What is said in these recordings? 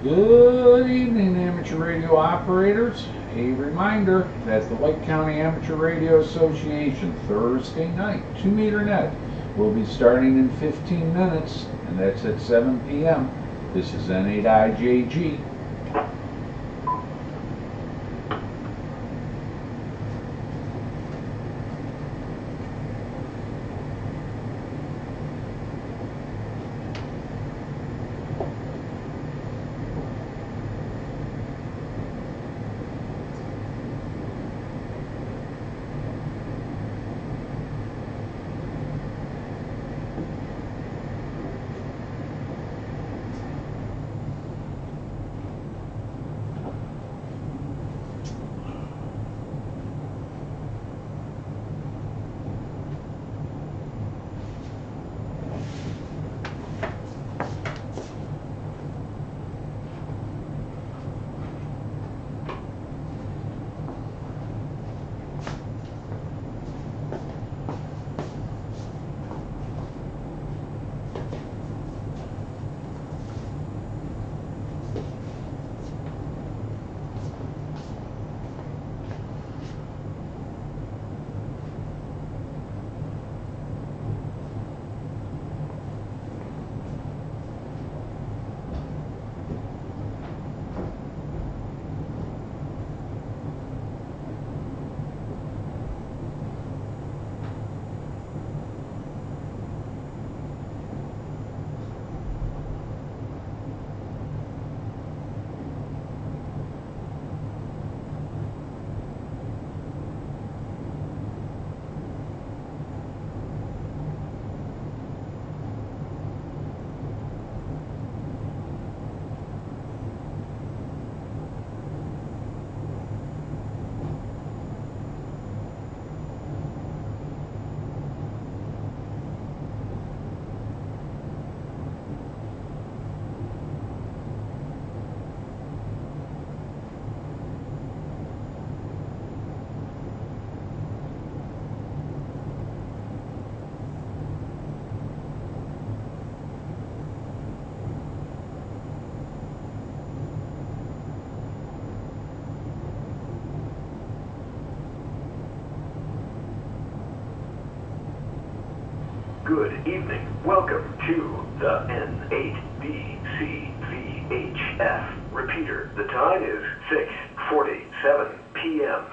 Good evening, amateur radio operators. A reminder that the Lake County Amateur Radio Association Thursday night 2-meter net will be starting in 15 minutes, and that's at 7 p.m. This is N8IJG. Good evening. Welcome to the N8BCVHF repeater. The time is 6:47 p.m.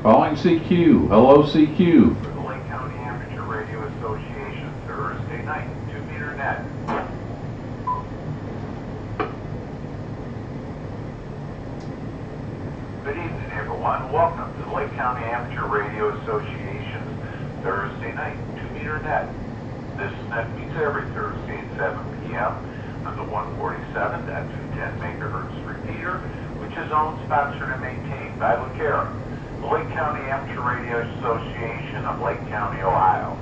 Calling CQ. Hello, CQ. For the Lake County Amateur Radio Association, Thursday night, 2-meter net. Good evening, everyone. Welcome to the Lake County Amateur Radio Association's Thursday night, 2-meter net. This net meets every Thursday at 7 p.m. on the 147.210 megahertz repeater, which is owned, sponsored, and maintained by LaCara, the Lake County Amateur Radio Association of Lake County, Ohio.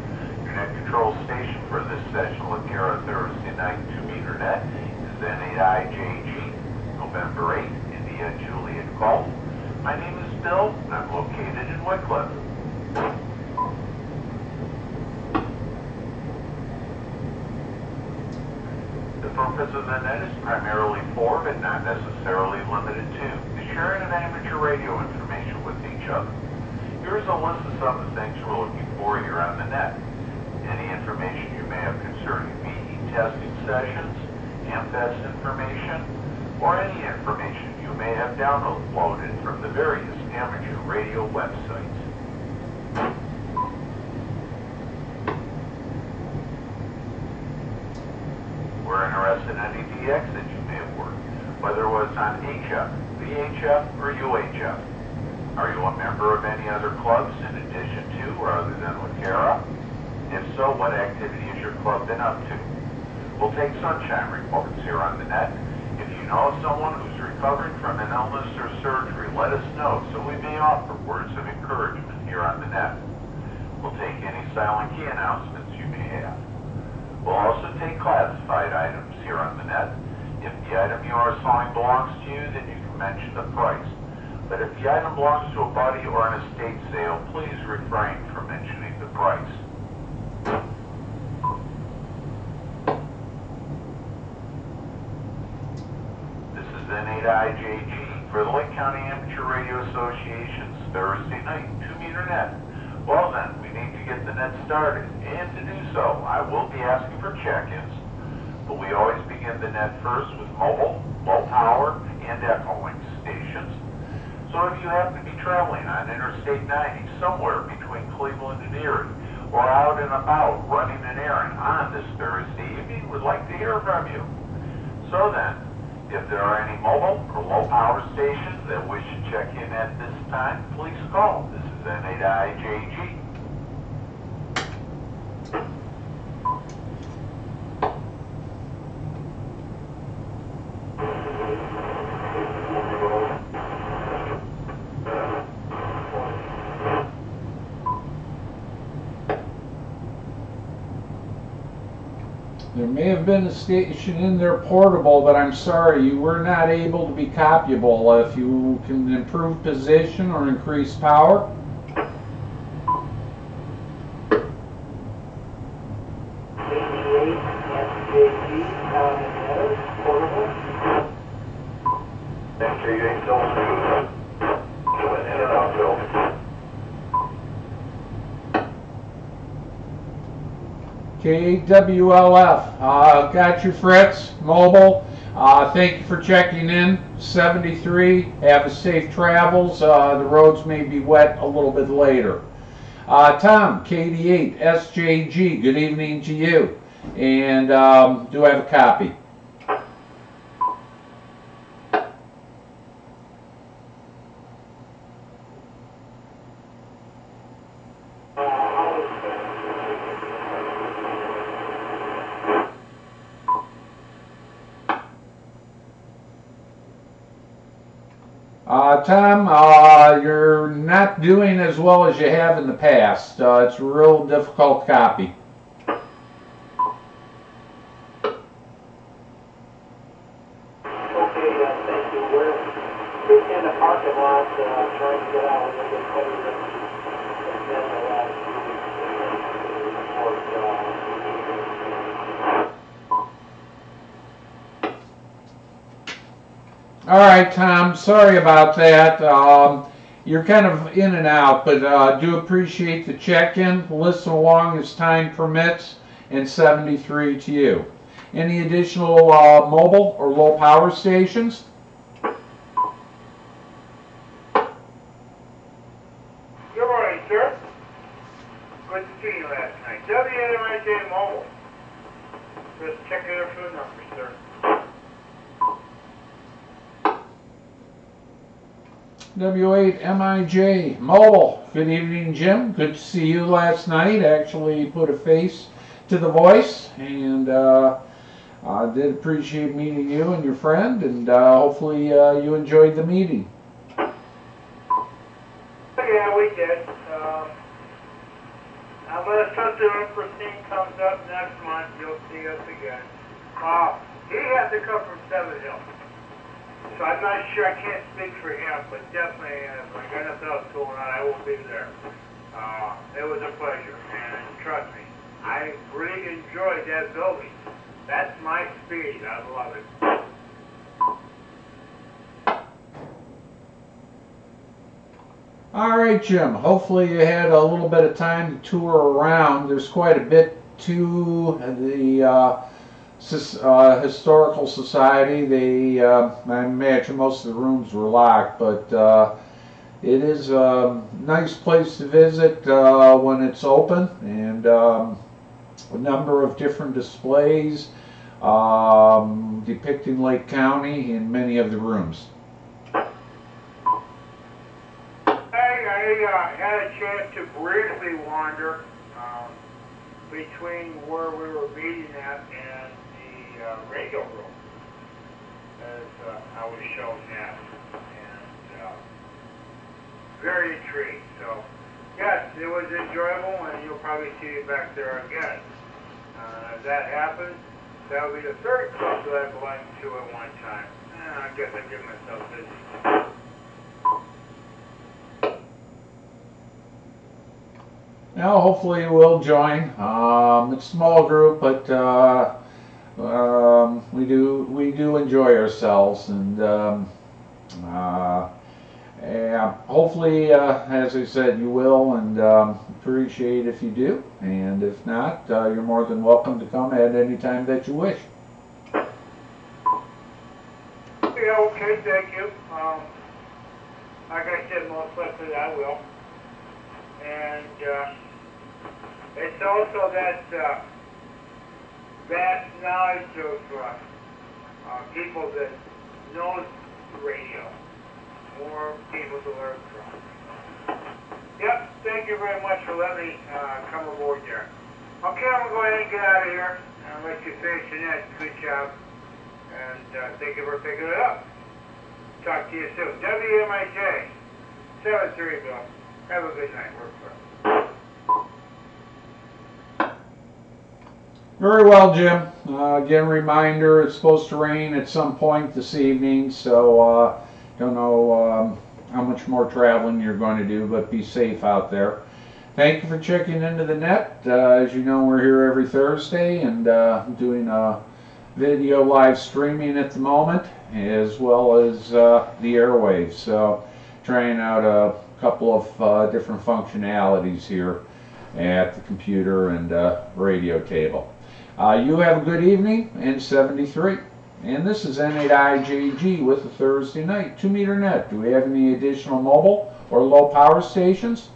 Your net control station for this session of LaCara Thursday night 2-meter net is N8IJG, November 8, India Juliet Golf. My name is Bill, and I'm located in Wycliffe. The purpose of the net is primarily for, but not necessarily limited to, the sharing of amateur radio information with each other. Here's a list of some of the things we're looking for here on the net. Any information you may have concerning VE testing sessions, AMFEST information, or any information you may have downloaded from the various amateur radio websites. We're interested in any DX that you may have worked, whether it was on HF, VHF, or UHF. Are you a member of any other clubs in addition to or other than LaCara? If so, what activity has your club been up to? We'll take sunshine reports here on the net. If you know of someone who's recovering from an illness or surgery, let us know so we may offer words of encouragement here on the net. We'll take any silent key announcements you may have. We'll also take classified items here on the net. If the item you are selling belongs to you, then you can mention the price. But if the item belongs to a buddy or an estate sale, please refrain from mentioning the price. This is N8IJG for the Lake County Amateur Radio Association's Thursday night 2-meter net. Well then, we need to get the net started, and to do so, I will be asking for check-ins, but we always begin the net first with mobile, low power, and echo link stations. So if you happen to be traveling on Interstate 90 somewhere between Cleveland and Erie, or out and about running an errand on this Thursday evening, we'd like to hear from you. So then, if there are any mobile or low power stations that wish to check in at this time, please call. This is N8IJG. There may have been a station in there portable, but I'm sorry, you were not able to be copyable. If you can improve position or increase power. N8IJG, portable. N8IJG, still smooth. Doing in and out, Bill. KWLF, got you, Fritz, mobile. Thank you for checking in. 73, have a safe travels. The roads may be wet a little bit later. Tom, N8IJG, good evening to you. And do I have a copy? Tom, you're not doing as well as you have in the past. It's a real difficult copy. Okay, thank you. We're sitting in the parking lot trying to get out a little bit better than the last few weeks. All right, Tom, sorry about that. You're kind of in and out, but do appreciate the check-in. Listen along as time permits, and 73 to you. Any additional mobile or low power stations? Good morning, sir. Good to see you last night. N8IJG Mobile. Just checking it for the numbers, sir. N8IJG Mobile. Good evening, Jim. Good to see you last night. Actually put a face to the voice, and I did appreciate meeting you and your friend, and hopefully you enjoyed the meeting. Yeah, we did. Unless something unforeseen comes up next month, you'll see us again. He has to come from Seven Hills. So I'm not sure, I can't speak for him, but definitely if I got nothing else going on, I will be there. It was a pleasure, and trust me, I really enjoyed that building. That's my speed, I love it. All right, Jim. Hopefully you had a little bit of time to tour around. There's quite a bit to the Historical Society. I imagine most of the rooms were locked, but it is a nice place to visit when it's open, and a number of different displays depicting Lake County in many of the rooms. I had a chance to briefly wander between where we were meeting at and the radio room, as I was shown that, and very intrigued. So, yes, it was enjoyable, and you'll probably see it back there again. If that happens, that'll be the third club that I belonged to at one time. I guess I get myself busy. Now, hopefully we'll join. It's a small group, but we do enjoy ourselves, and hopefully, as I said, you will, and appreciate if you do. And if not, you're more than welcome to come at any time that you wish. Yeah, okay, thank you. Like I said, most likely I will. And it's also that vast knowledge of people that knows radio. More people to learn from. Yep, thank you very much for letting me come aboard there. Okay, I'm going to go ahead and get out of here and let you finish your net. Good job. And thank you for picking it up. Talk to you soon. N8IJG 73, Bill. Have a good night. Work for Very well, Jim. Again, reminder, it's supposed to rain at some point this evening, so don't know how much more traveling you're going to do, but be safe out there. Thank you for checking into the net. As you know, we're here every Thursday and doing video live streaming at the moment, as well as the airwaves. So trying out a couple of different functionalities here at the computer and radio table. You have a good evening in 73. And this is N8IJG with a Thursday night 2-meter net. Do we have any additional mobile or low power stations?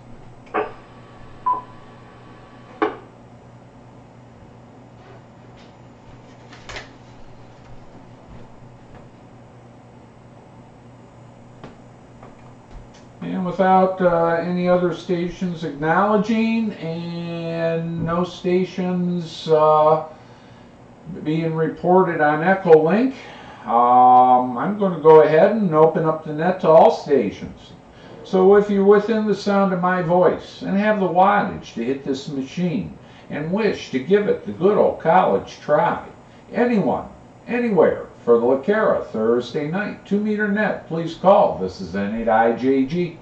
And without any other stations acknowledging and no stations being reported on Echolink, I'm going to go ahead and open up the net to all stations. So if you're within the sound of my voice and have the wattage to hit this machine and wish to give it the good old college try, anyone, anywhere, for the LaCara Thursday night 2-meter net, please call. This is N8IJG.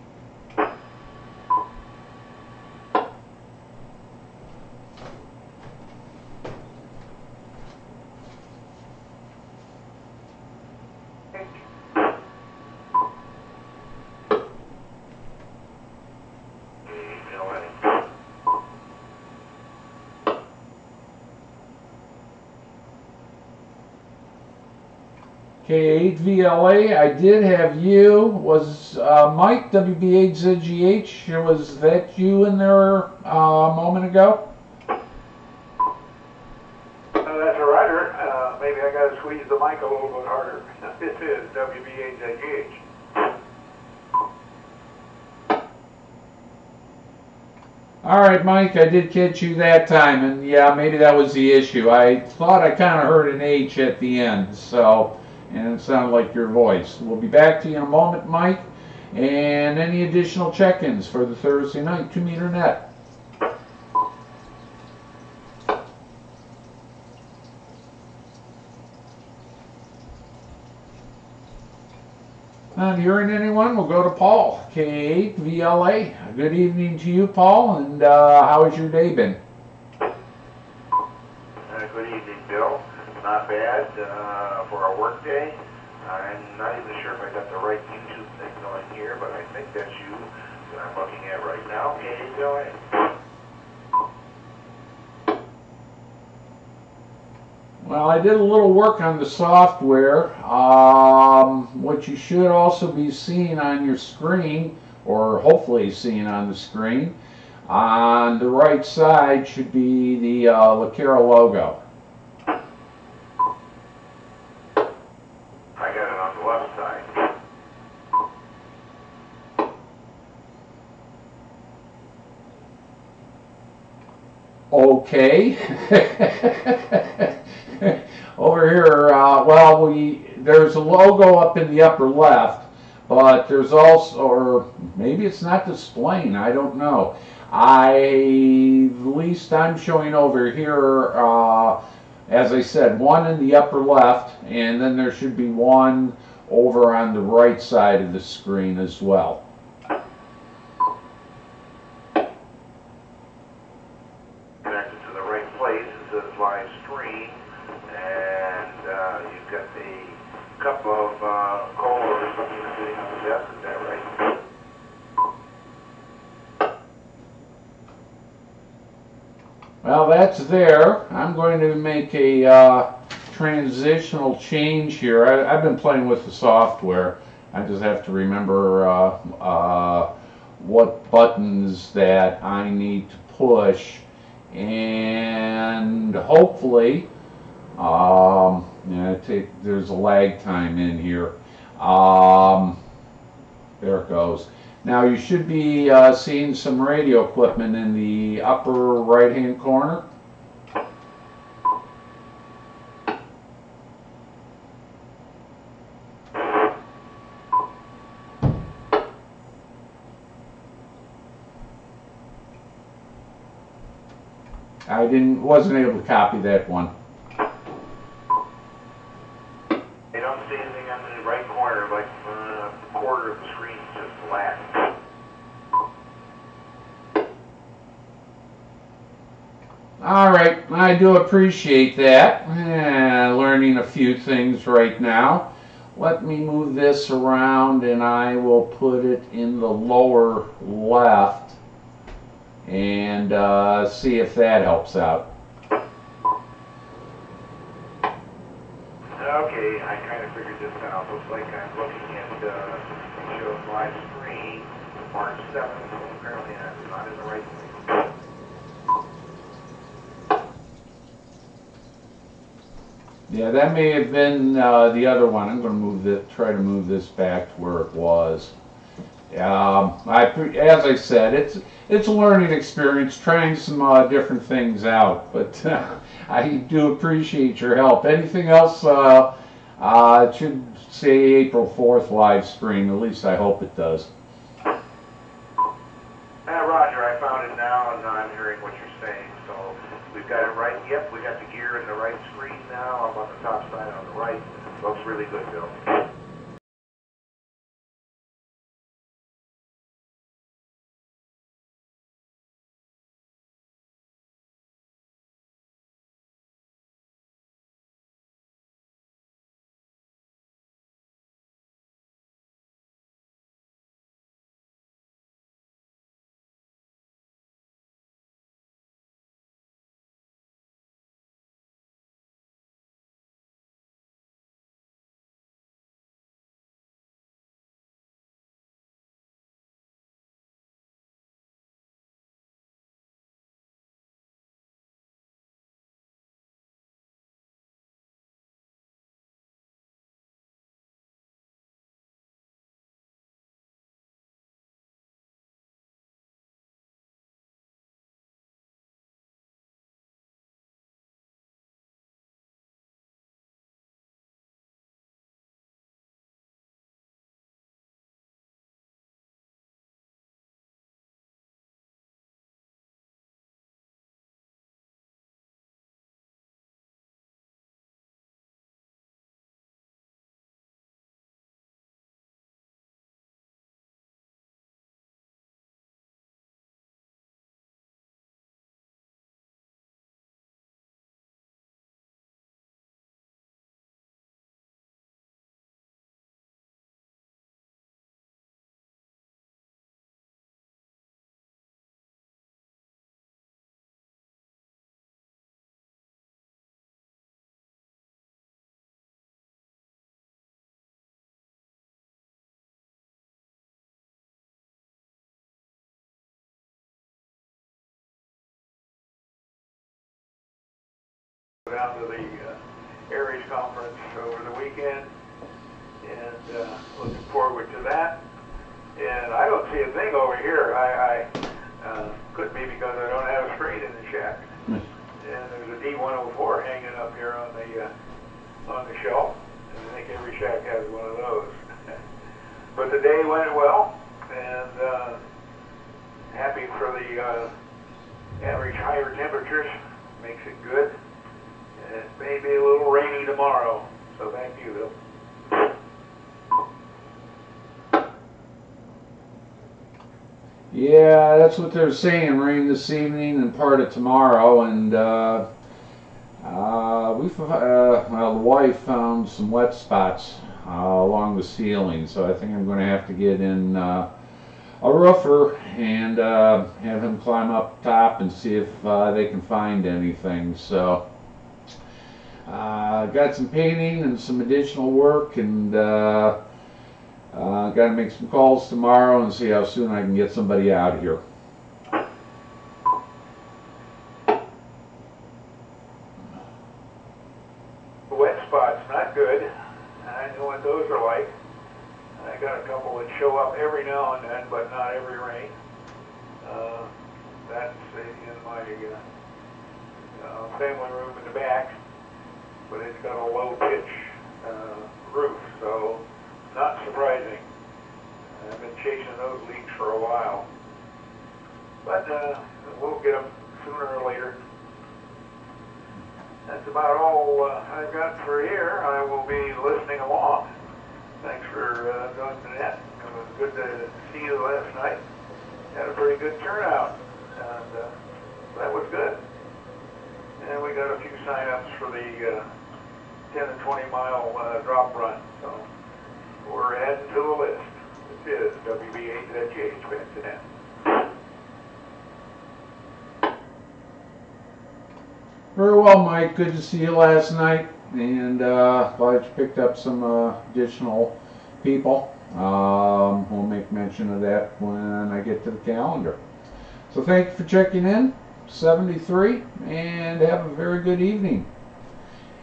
K8VLA, I did have you. Was Mike, WB8ZGH, was that you in there a moment ago? That's a rider. Maybe I got to squeeze the mic a little bit harder. This is WB8JGH. All right, Mike, I did catch you that time, and yeah, maybe that was the issue. I thought I kind of heard an H at the end, so, and it sounded like your voice. We'll be back to you in a moment, Mike, and any additional check-ins for the Thursday night 2-meter net. Not hearing anyone, we'll go to Paul, K8VLA. Good evening to you, Paul, and how has your day been? Good evening, Bill. Not bad for a work day. I'm not even sure if I got the right YouTube thing going here, but I think that's you that I'm looking at right now. Okay, go ahead. Well, I did a little work on the software. What you should also be seeing on your screen, or hopefully seeing on the screen, on the right side should be the LaCara logo. I got it on the left side. Okay. Over here, well, there's a logo up in the upper left, but there's also, or maybe it's not displaying, I don't know. At least I'm showing over here, as I said, one in the upper left, and then there should be one over on the right side of the screen as well. Connected to the right place, it says live stream, and you've got a couple of coal or something sitting on the desk, is that right? Well, that's there. I'm going to make a transitional change here. I've been playing with the software. I just have to remember what buttons that I need to push, and hopefully, there's a lag time in here. There it goes. Now you should be seeing some radio equipment in the upper right hand corner. I wasn't able to copy that one. I don't see anything on the right corner, like a quarter of the screen is just black. All right, I do appreciate that. Learning a few things right now. Let me move this around and I will put it in the lower left and see if that helps out. Okay, I kind of figured this out. Looks like I'm looking at shows live screen, March 7th, so apparently I'm not in the right place. Yeah, that may have been the other one. I'm going to try to move this back to where it was. As I said, it's a learning experience, trying some different things out. But I do appreciate your help. Anything else? It should say April 4th live stream. At least I hope it does. Roger, I found it now, and I'm hearing what you're saying. So we've got it right. Yep, we got the gear in the right screen now. I'm on the top side on the right. Looks really good, Bill. Down to the Aries conference over the weekend, and looking forward to that. And I don't see a thing over here. Could be because I don't have a screen in the shack. And there's a D104 hanging up here on the shelf, and I think every shack has one of those. But the day went well, and happy for the average higher temperatures. Makes it good. It may be a little rainy tomorrow, so thank you, Bill. Yeah, that's what they're saying. Rain this evening and part of tomorrow, and the wife found some wet spots along the ceiling, so I think I'm going to have to get in a roofer and have him climb up top and see if they can find anything. So got some painting and some additional work, and got to make some calls tomorrow and see how soon I can get somebody out here. Wet spots, not good. I know what those are like. I got a couple that show up every now and then, but not every rain. That's in my family room in the back, but it's got a low pitch roof, so not surprising. I've been chasing those leaks for a while, but we'll get them sooner or later. that's about all I've got for here. I will be listening along. Thanks for doing that. It was good to see you last night. Had a pretty good turnout, and that was good. And we got a few sign-ups for the 10 and 20 mile drop run, so we're adding to the list. This is WB8JH Benson. Very well, Mike. Good to see you last night, and glad you picked up some additional people. We'll make mention of that when I get to the calendar. So thank you for checking in, 73, and have a very good evening.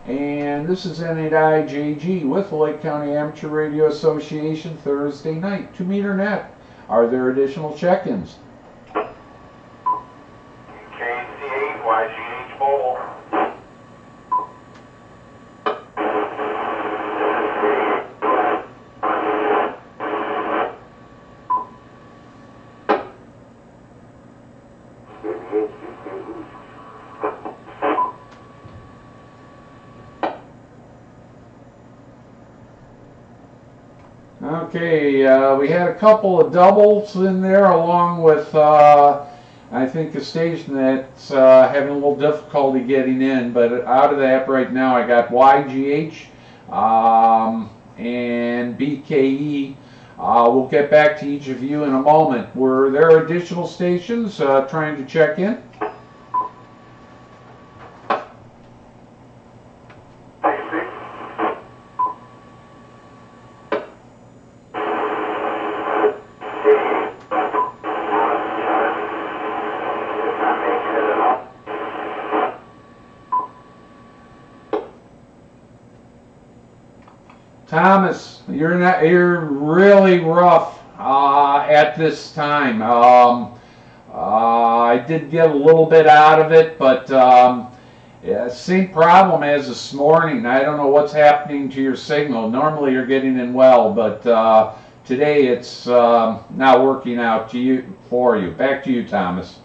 And this is N8IJG with the Lake County Amateur Radio Association Thursday night, 2 meter net. Are there additional check-ins? N8IJG mobile. Okay, we had a couple of doubles in there along with I think a station that's having a little difficulty getting in, but out of that right now I got YGH and BKE. We'll get back to each of you in a moment. Were there additional stations trying to check in? Thomas, you're really rough at this time. I did get a little bit out of it, but yeah, same problem as this morning. I don't know what's happening to your signal. Normally you're getting in well, but today it's not working out for you. Back to you, Thomas.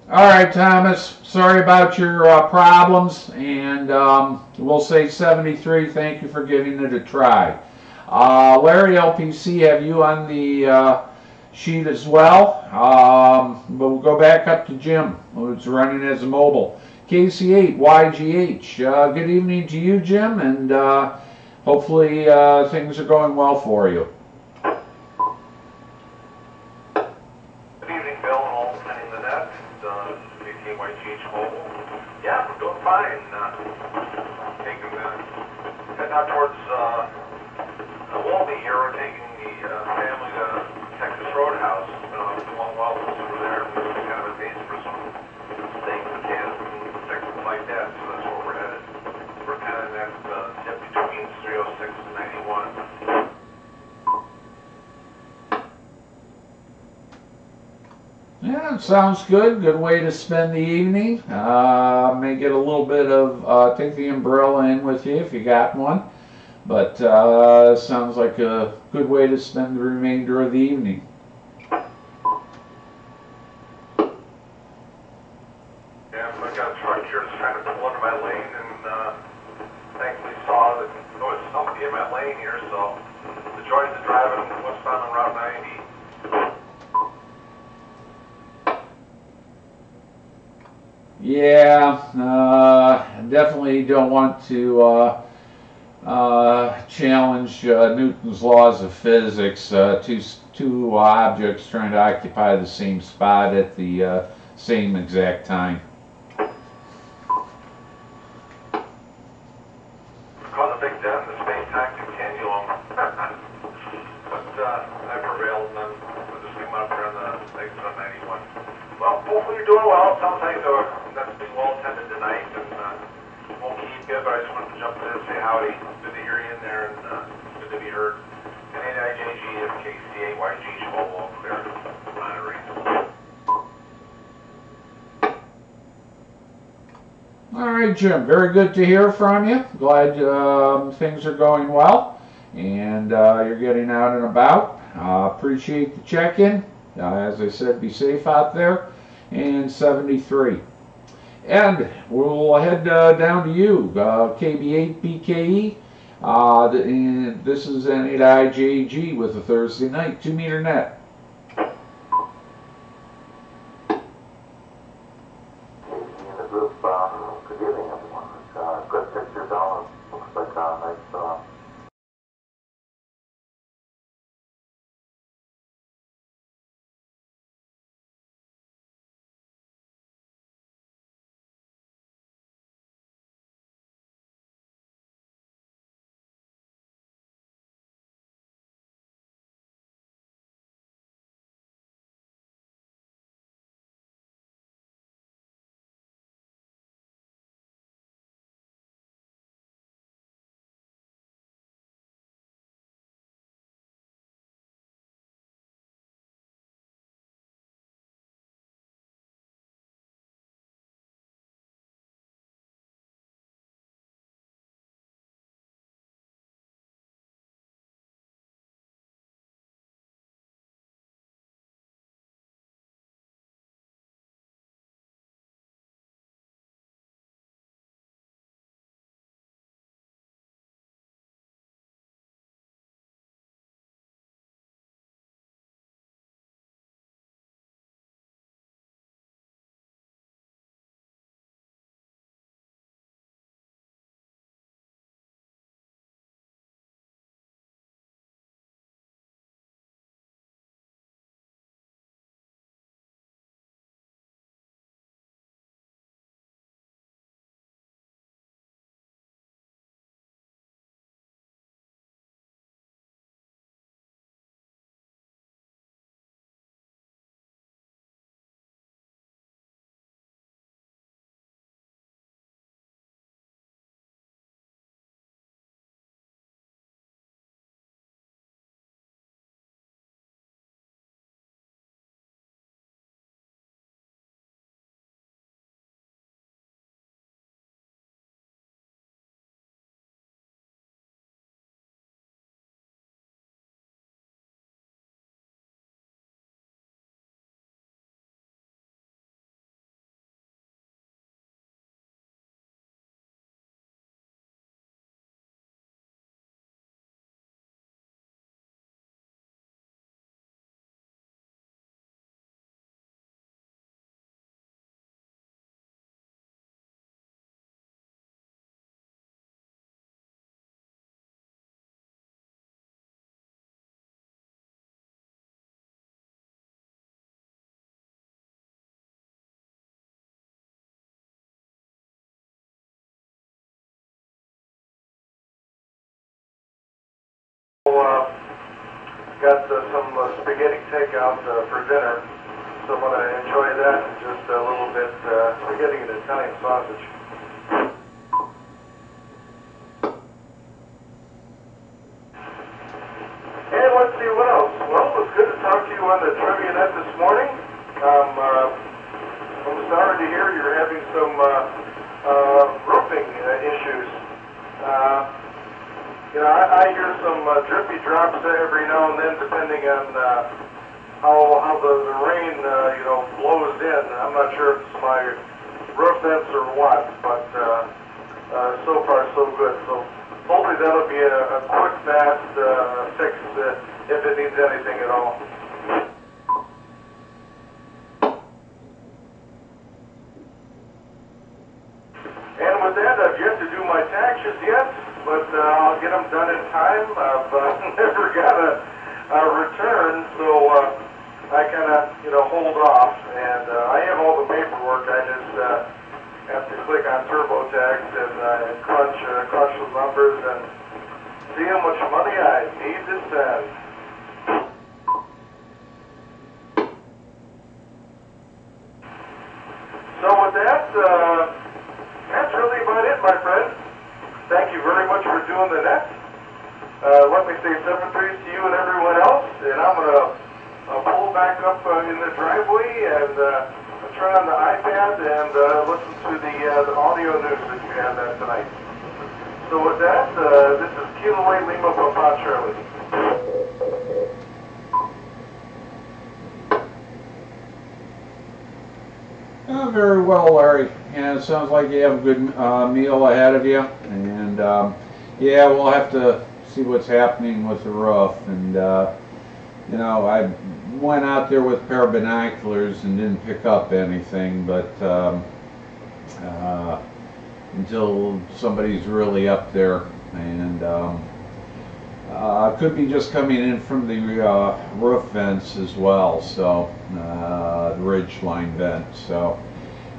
All right, Thomas, sorry about your problems, and we'll say 73. Thank you for giving it a try. Larry LPC, have you on the sheet as well? But we'll go back up to Jim, who's running as a mobile. KC8YGH, good evening to you, Jim, and hopefully things are going well for you. Yeah, we're doing fine. Heading out towards Wolby here. We're taking the family to Texas Roadhouse. Doing well over there. We're kind of advanced for some steaks and cans and things like that. So that's where we're headed. We're kind of in that tip between 306 and 91. Yeah, sounds good. Good way to spend the evening. May get a little bit of, take the umbrella in with you if you got one. But sounds like a good way to spend the remainder of the evening. Yeah, so I got a truck here that's trying to pull into my lane, and thankfully saw that there was somebody in my lane here, so the joys of driving westbound on Route 90. Yeah, definitely don't want to challenge Newton's laws of physics. Two objects trying to occupy the same spot at the same exact time. Caused a big dent in the space-time continuum. But I prevailed, and then we'll just come up here on the exit on 91. Well, hopefully you're doing well. It sounds like that's being well attended tonight, and Won't keep you, but I just wanted to jump in and say howdy. Good to hear you in there, and good to be heard. N8IJG, MKCAYG, all clear, monitoring. All right, Jim, very good to hear from you. Glad things are going well and you're getting out and about. Appreciate the check-in. As I said, be safe out there. And 73. And we'll head down to you, KB8BKE. And this is N8IJG with a Thursday night 2-meter net. Good evening, everyone. Good picture, Donald. Looks like a nice Got some spaghetti takeout for dinner, so I'm going to enjoy that and just a little bit spaghetti and Italian sausage. And let's see what else. Well, it was good to talk to you on the trivia net this morning. I'm sorry to hear you're having some roofing issues. You know, I hear some drippy drops every now and then, depending on how the rain, you know, blows in. I'm not sure if it's my roof vents or what, but so far so good. So hopefully that'll be a quick, fast fix if it needs anything at all. And with that, I've yet to do my taxes yet, but I'll get them done in time. I've never got a return, so I kind of, you know, hold off. And I have all the paperwork. I just have to click on TurboTax and crunch the numbers and see how much money I need to send. So with that, that's really about it, my doing the net. Let me say 7-3 to you and everyone else, and I'm going to pull back up in the driveway and turn on the iPad and listen to the audio news that you had tonight. So with that, this is Kilo White Lima Papa Charlie. Very well, Larry. Yeah, it sounds like you have a good meal ahead of you, and yeah, we'll have to see what's happening with the roof. And you know, I went out there with a pair of binoculars and didn't pick up anything, but until somebody's really up there, and could be just coming in from the roof vents as well, so the ridge line vent. So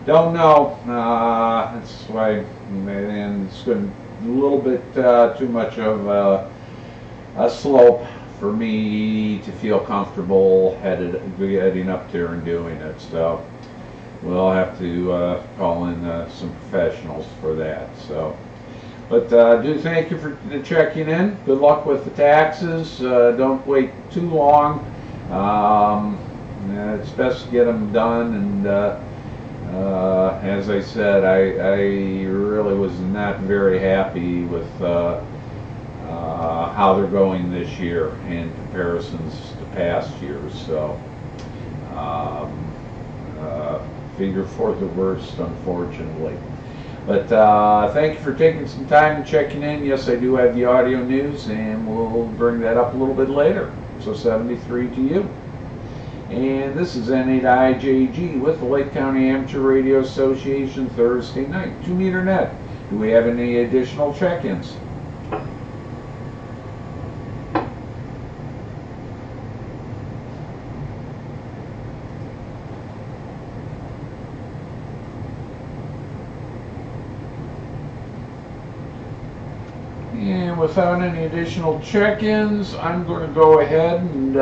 don't know. That's why, and it's going a little bit too much of a slope for me to feel comfortable heading up there and doing it. So we'll have to call in some professionals for that. So, but do thank you for checking in. Good luck with the taxes. Don't wait too long. It's best to get them done. And as I said, I really was not very happy with how they're going this year in comparisons to past years. So figure for the worst, unfortunately. But thank you for taking some time and checking in. Yes, I do have the audio news, and we'll bring that up a little bit later. So 73 to you. And this is N8IJG with the Lake County Amateur Radio Association Thursday night, 2 meter net. Do we have any additional check-ins? And without any additional check-ins, I'm going to go ahead and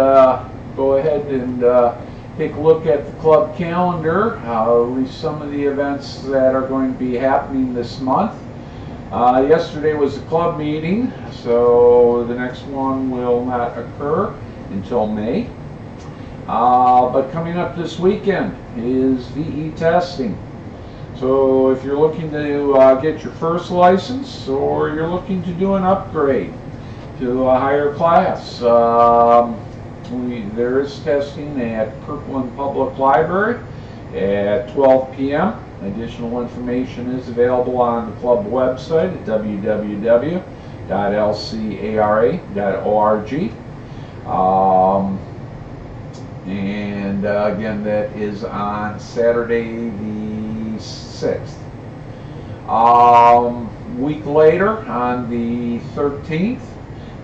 take a look at the club calendar, at least some of the events that are going to be happening this month. Yesterday was the club meeting, so the next one will not occur until May. But coming up this weekend is VE testing. So if you're looking to get your first license, or you're looking to do an upgrade to a higher class, there is testing at Kirkland Public Library at 12 p.m. Additional information is available on the club website at www.lcara.org. And again, that is on Saturday the 6th. Week later, on the 13th,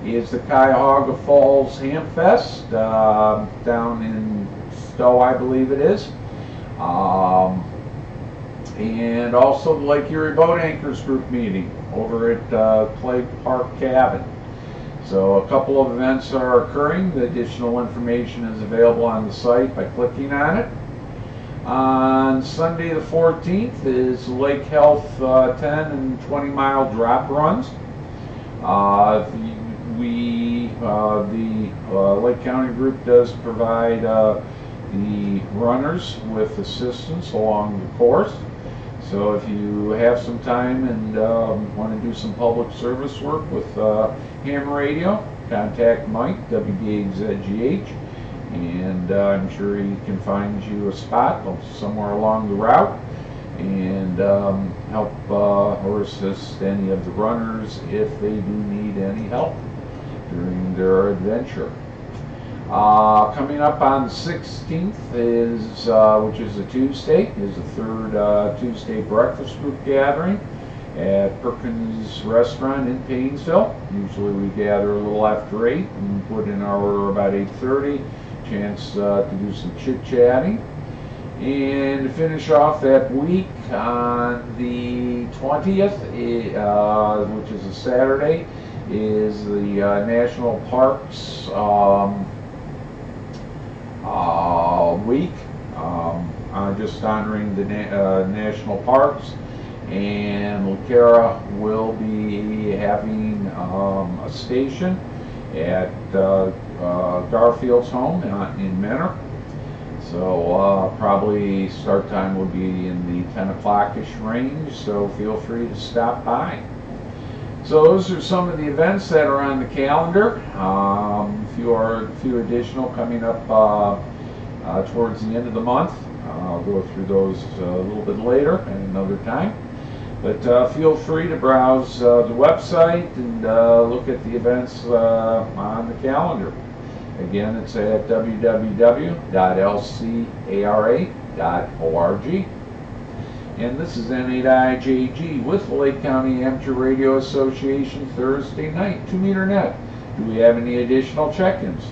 is the Cuyahoga Falls Ham Fest down in Stowe, I believe it is. And also the Lake Erie Boat Anchors Group meeting over at Clay Park Cabin. So a couple of events are occurring. The additional information is available on the site by clicking on it. On Sunday the 14th is Lake Health 10 and 20 mile drop runs. The Lake County group does provide the runners with assistance along the course. So if you have some time and want to do some public service work with ham radio, contact Mike, W8IJG, and I'm sure he can find you a spot somewhere along the route and help or assist any of the runners if they do need any help during their adventure. Coming up on the 16th is, which is a Tuesday, is the third Tuesday breakfast group gathering at Perkins Restaurant in Paynesville. Usually we gather a little after 8 and put in our order about 8:30. Chance to do some chit-chatting. And to finish off that week on the 20th, which is a Saturday, is the National Parks week, just honoring the national parks. and LaCara will be having a station at Garfield's home in Menor. So probably start time will be in the 10 o'clock-ish range, so feel free to stop by. So those are some of the events that are on the calendar. A few additional coming up towards the end of the month. I'll go through those a little bit later at another time. But feel free to browse the website and look at the events on the calendar. Again, it's at www.lcara.org. And this is N8IJG with the Lake County Amateur Radio Association Thursday night, 2-meter net. Do we have any additional check-ins?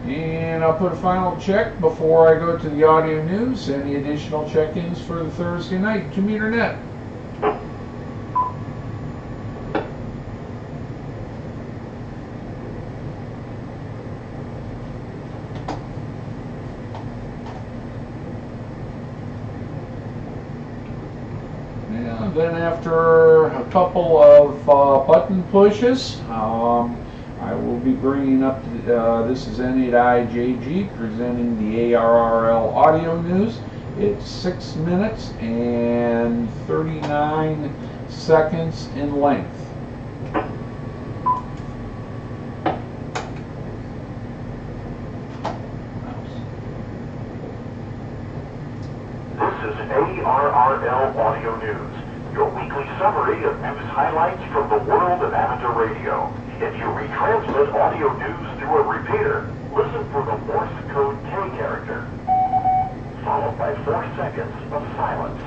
And I'll put a final check before I go to the audio news. Any additional check-ins for the Thursday night, 2-meter net? Then after a couple of button pushes, I will be bringing up, this is N8IJG presenting the ARRL audio news. It's 6 minutes and 39 seconds in length. This is ARRL Audio News, your weekly summary of news highlights from the world of amateur radio. If you retransmit audio news through a repeater, listen for the Morse code K character, followed by 4 seconds of silence.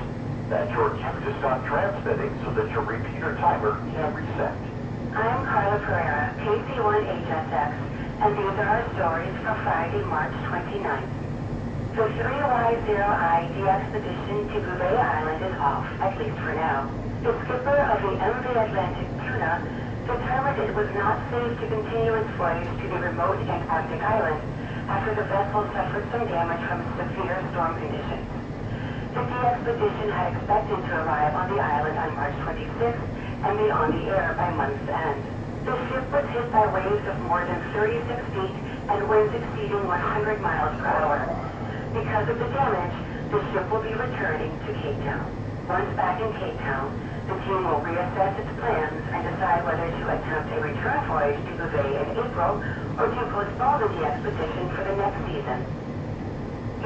That's your cue to stop transmitting so that your repeater timer can reset. I'm Carla Pereira, KC1HSX, and these are our stories for Friday, March 29th. The 3Y0ID expedition to Bouvet Island is off, at least for now. The skipper of the MV Atlantic Tuna determined it was not safe to continue its voyage to the remote Antarctic island after the vessel suffered some damage from severe storm conditions. The expedition had expected to arrive on the island on March 26th and be on the air by month's end. The ship was hit by waves of more than 36 feet and winds exceeding 100 miles per hour. Because of the damage, the ship will be returning to Cape Town. Once back in Cape Town, the team will reassess its plans and decide whether to attempt a return voyage to Bouvet in April or to postpone the expedition for the next season.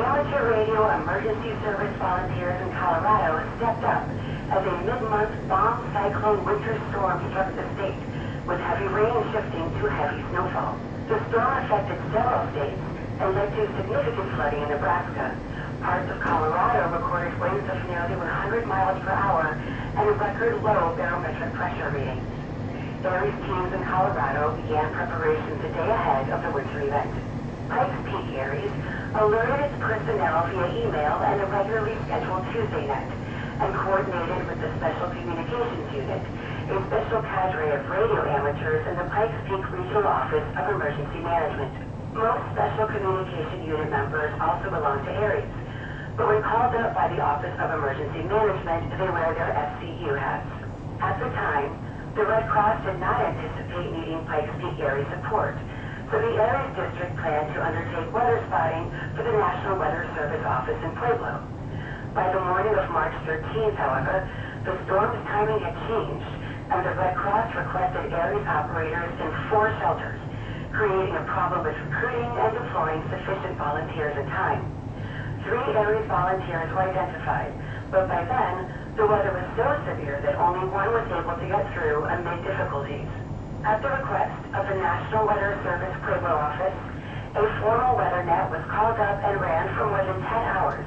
Amateur radio emergency service volunteers in Colorado stepped up as a mid-month bomb cyclone winter storm struck the state, with heavy rain shifting to heavy snowfall. The storm affected several states and led to significant flooding in Nebraska. Parts of Colorado recorded winds of nearly 100 miles per hour and a record low barometric pressure reading. Aries teams in Colorado began preparations a day ahead of the winter event. Pikes Peak Aries alerted its personnel via email and a regularly scheduled Tuesday night, and coordinated with the Special Communications Unit, a special cadre of radio amateurs in the Pikes Peak Regional Office of Emergency Management. Most Special Communication Unit members also belong to Aries, but when called up by the Office of Emergency Management, they wear their FCU hats. At the time, the Red Cross did not anticipate needing Pikes Peak Aries support, so the Aries District planned to undertake weather spotting for the National Weather Service office in Pueblo. By the morning of March 13th, however, the storm's timing had changed, and the Red Cross requested Aries operators in 4 shelters, creating a problem with recruiting and deploying sufficient volunteers in time. 3 Aries volunteers were identified, but by then, the weather was so severe that only 1 was able to get through amid difficulties. At the request of the National Weather Service Pueblo office, a formal weather net was called up and ran for more than 10 hours,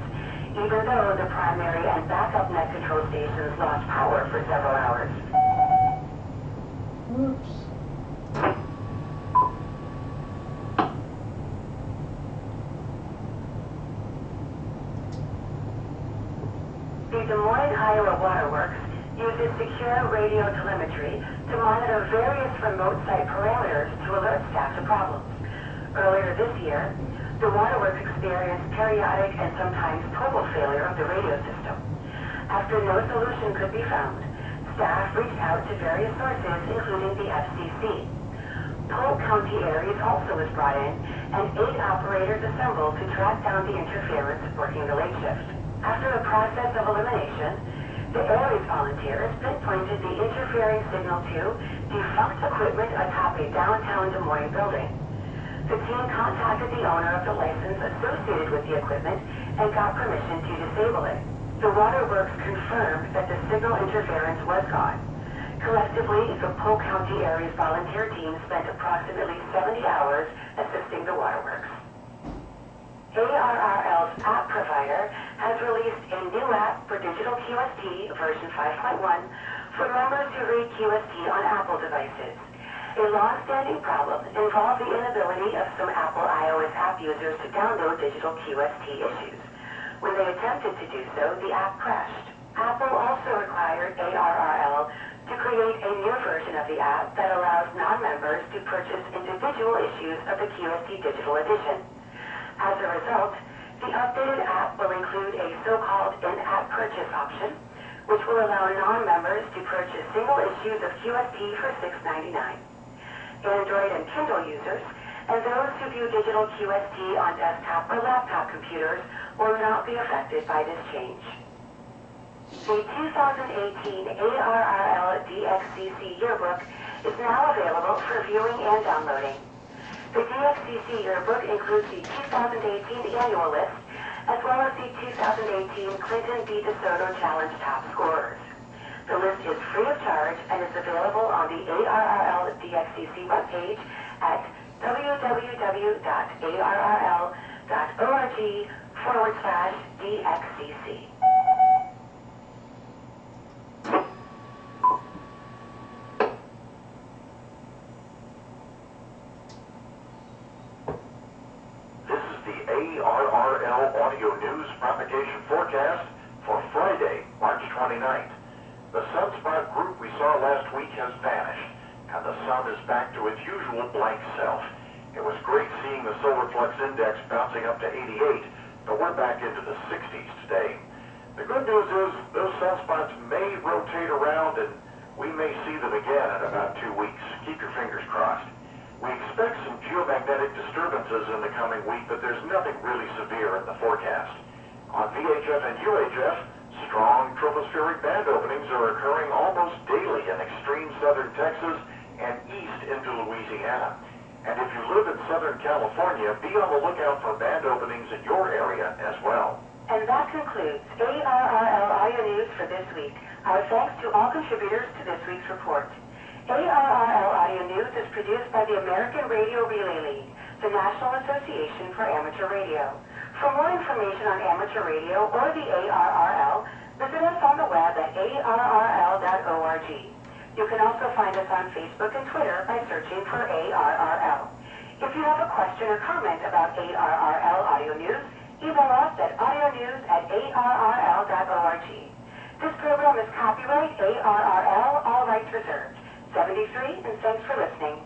even though the primary and backup net control stations lost power for several hours. Oops. The Des Moines, Iowa Waterworks uses secure radio telemetry to monitor various remote site parameters to alert staff to problems. Earlier this year, the waterworks experienced periodic and sometimes total failure of the radio system. After no solution could be found, staff reached out to various sources, including the FCC. Polk County Aries also was brought in, and 8 operators assembled to track down the interference working the late shift. After a process of elimination, the Aries volunteers pinpointed the interfering signal to defunct equipment atop a downtown Des Moines building. The team contacted the owner of the license associated with the equipment and got permission to disable it. The waterworks confirmed that the signal interference was gone. Collectively, the Polk County Aries volunteer team spent approximately 70 hours assisting the waterworks. ARRL's app provider has released a new app for digital QST version 5.1 for members who read QST on Apple devices. A long-standing problem involved the inability of some Apple iOS app users to download digital QST issues. When they attempted to do so, the app crashed. Apple also required ARRL to create a new version of the app that allows non-members to purchase individual issues of the QST Digital Edition. As a result, the updated app will include a so-called in-app purchase option, which will allow non-members to purchase single issues of QST for $6.99. Android and Kindle users, and those who view digital QST on desktop or laptop computers will not be affected by this change. The 2018 ARRL DXCC Yearbook is now available for viewing and downloading. The DXCC Yearbook includes the 2018 annual list, as well as the 2018 Clinton B. DeSoto Challenge top scorers. The list is free of charge and is available on the ARRL DXCC webpage at www.arrl.org/DXCC. This is the ARRL Audio News propagation forecast for Friday, March 29th. The sunspot group we saw last week has vanished, and the sun is back to its usual blank self. It was great seeing the solar flux index bouncing up to 88, but we're back into the 60s today. The good news is those sunspots may rotate around, and we may see them again in about 2 weeks. Keep your fingers crossed. We expect some geomagnetic disturbances in the coming week, but there's nothing really severe in the forecast. On VHF and UHF, strong tropospheric band openings are occurring almost daily in extreme southern Texas and east into Louisiana. And if you live in Southern California, be on the lookout for band openings in your area as well. And that concludes ARRL Audio News for this week. Our thanks to all contributors to this week's report. ARRL Audio News is produced by the American Radio Relay League, the National Association for Amateur Radio. For more information on amateur radio or the ARRL, visit us on the web at arrl.org. You can also find us on Facebook and Twitter by searching for ARRL. If you have a question or comment about ARRL Audio News, email us at audionews@arrl.org. This program is copyright ARRL, all rights reserved. 73, and thanks for listening.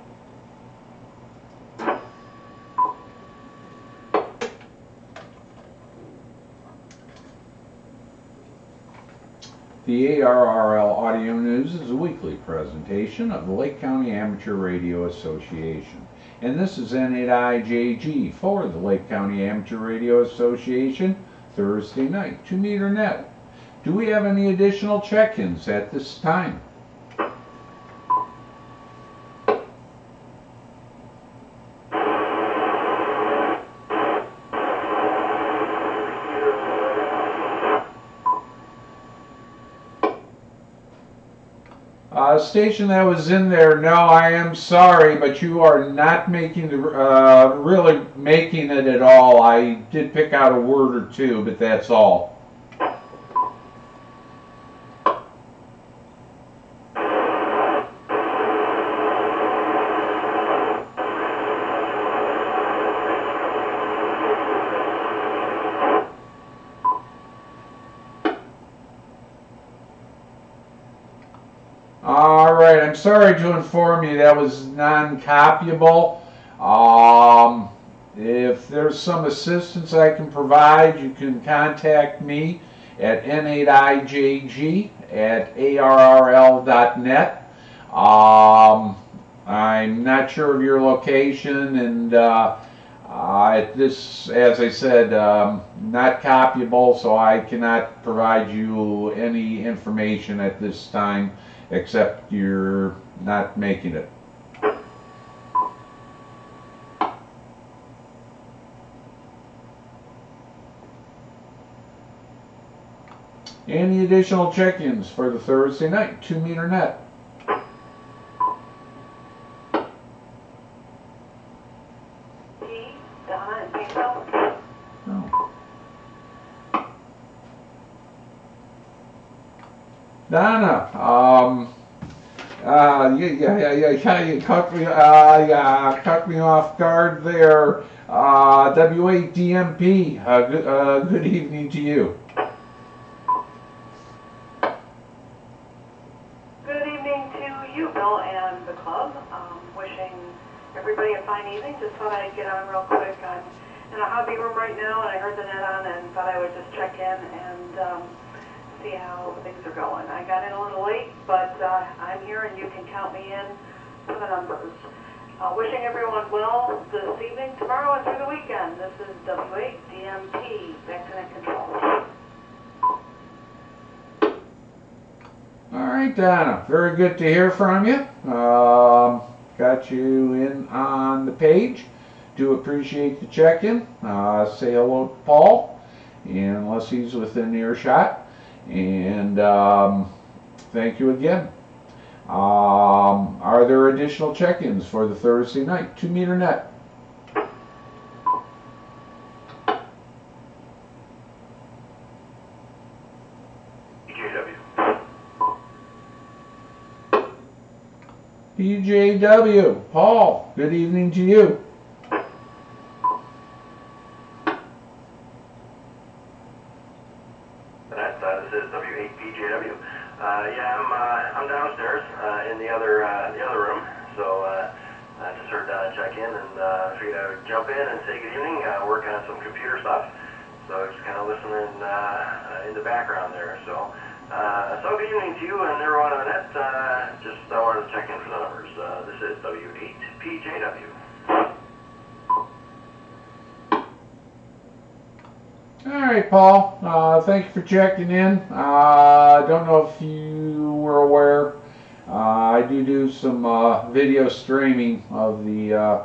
The ARRL Audio News is a weekly presentation of the Lake County Amateur Radio Association. And this is N8IJG for the Lake County Amateur Radio Association, Thursday night, 2-meter net. Do we have any additional check-ins at this time? Station that was in there, no, I am sorry, but you are not making the, really making it at all. I did pick out a word or two, but that's all. All right, I'm sorry to inform you that was non-copyable. If there's some assistance I can provide, you can contact me at N8IJG at ARRL.net. I'm not sure of your location, and this, as I said, not copyable, so I cannot provide you any information at this time, except you're not making it. Any additional check-ins for the Thursday night 2-meter net? Donna and Pedro. No. Donna, you cut me off guard there. W8DMP, good evening to you. Good evening to you, Bill, and the club. Wishing everybody a fine evening. Just thought I'd get on real quick. I'm in a hobby room right now, and I heard the net on and thought I would just check in and see how things are going. I got in a little late, but I'm here, and you can count me in for the numbers. Wishing everyone well this evening, tomorrow, and through the weekend. This is W8DMP, back to net control. All right, Donna, very good to hear from you. Got you in on the page. Do appreciate the check-in. Say hello to Paul, unless he's within earshot. And thank you again. Are there additional check-ins for the Thursday night 2-meter net? PJW, Paul, good evening to you. This is W8PJW. I'm downstairs in the other room, so I just heard check in and figured I would jump in and say good evening. Working on some computer stuff, so just kind of listening in the background there. So good evening to you and everyone on the net. Just wanted to check in for the numbers. This is W8PJW. All right, Paul. Thank you for checking in. I don't know if you were aware. I do some video streaming of the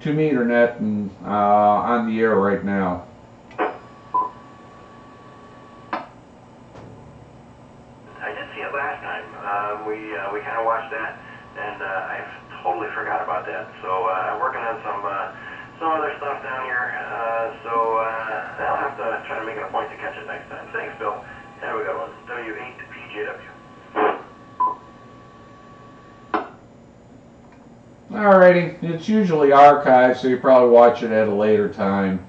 2-meter net and on the air right now. I did see it last time. We kind of watched that, and I totally forgot about that. So working on some other stuff down here. I'll have to try to make it a point to catch it next time. Thanks, Bill. Have a good one. W8PJW. Alrighty, it's usually archived, so you probably watch it at a later time.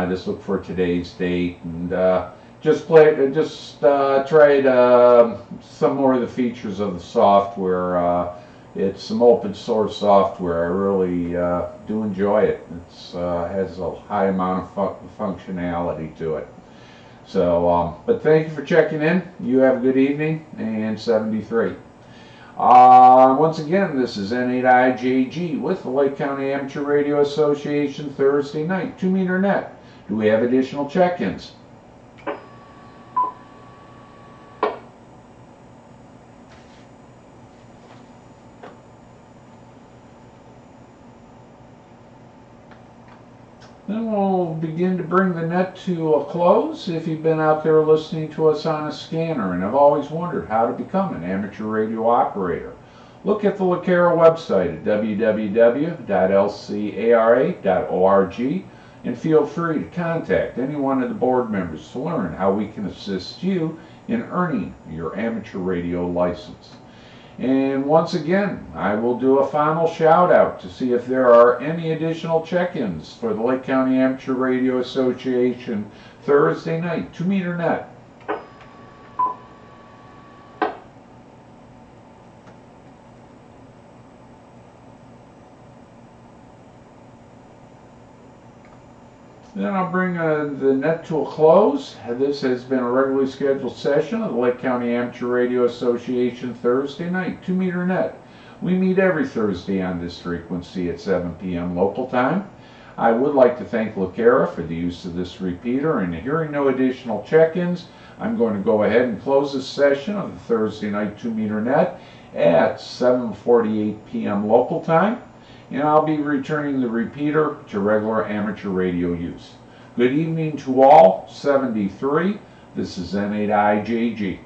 Just look for today's date and just try some more of the features of the software. It's some open source software. I really do enjoy it. It has a high amount of functionality to it. So, but thank you for checking in. You have a good evening, and 73. Once again, this is N8IJG with the Lake County Amateur Radio Association Thursday night 2-meter net. Do we have additional check-ins? Then we'll begin to bring the net to a close. If you've been out there listening to us on a scanner and have always wondered how to become an amateur radio operator, look at the LaCara website at www.lcara.org and feel free to contact any one of the board members to learn how we can assist you in earning your amateur radio license. And once again, I will do a final shout out to see if there are any additional check-ins for the Lake County Amateur Radio Association Thursday night 2-meter net. Then I'll bring the net to a close. This has been a regularly scheduled session of the Lake County Amateur Radio Association Thursday night 2-meter net. We meet every Thursday on this frequency at 7 p.m. local time. I would like to thank LaCara for the use of this repeater, and hearing no additional check-ins, I'm going to go ahead and close this session of the Thursday night 2-meter net at 7:48 p.m. local time, and I'll be returning the repeater to regular amateur radio use. Good evening to all. 73. This is N8IJG.